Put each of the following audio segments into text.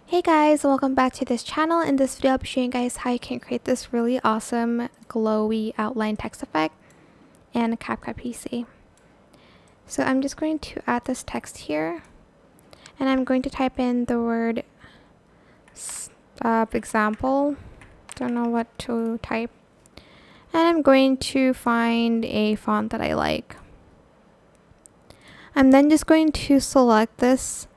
Hey guys, welcome back to this channel. In this video I'll be showing you guys how you can create this really awesome glowy outline text effect in a CapCut PC. So I'm just going to add this text here and I'm going to type in the word example. Don't know what to type. And I'm going to find a font that I like. I'm then just going to select this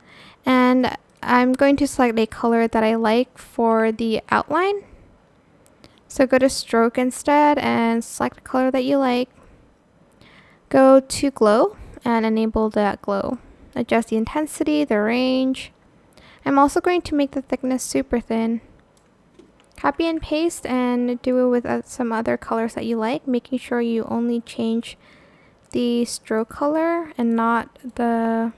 and I'm going to select a color that I like for the outline. So go to stroke instead and select a color that you like. Go to glow and enable that glow. Adjust the intensity, the range. I'm also going to make the thickness super thin. Copy and paste and do it with some other colors that you like, making sure you only change the stroke color and not the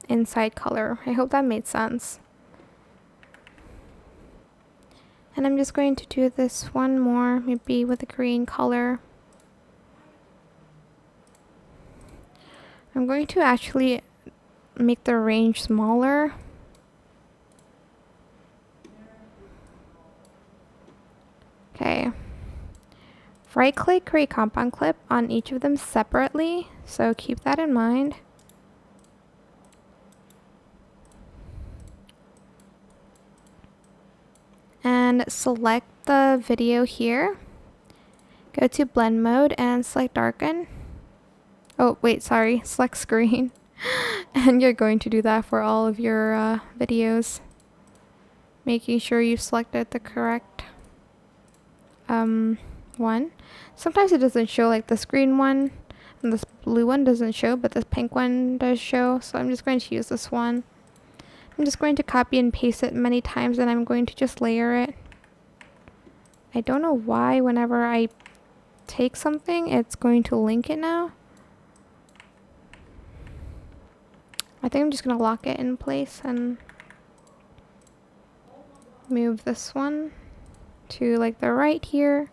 inside color. I hope that made sense. And I'm just going to do this one more, maybe with a green color. I'm going to actually make the range smaller. Okay. Right click, create compound clip on each of them separately, so keep that in mind. And select the video here. Go to blend mode and select darken. Oh wait, sorry, select screen. And you're going to do that for all of your videos, making sure you selected the correct one. Sometimes it doesn't show, like this green one and this blue one doesn't show, but this pink one does show, so I'm just going to use this one. I'm just going to copy and paste it many times and I'm going to just layer it. I don't know why whenever I take something it's going to link it now. I think I'm just going to lock it in place and move this one to like the right here.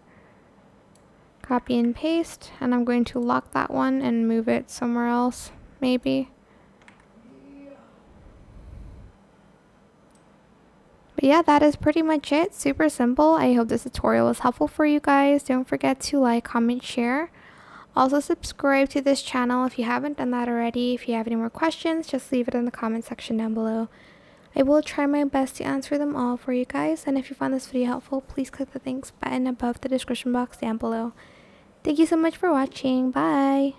Copy and paste, and I'm going to lock that one and move it somewhere else, maybe. But yeah, that is pretty much it. Super simple. I hope this tutorial was helpful for you guys. Don't forget to like, comment, share. Also subscribe to this channel if you haven't done that already. If you have any more questions, just leave it in the comment section down below. I will try my best to answer them all for you guys. And if you found this video helpful, please click the thanks button above the description box down below. Thank you so much for watching. Bye!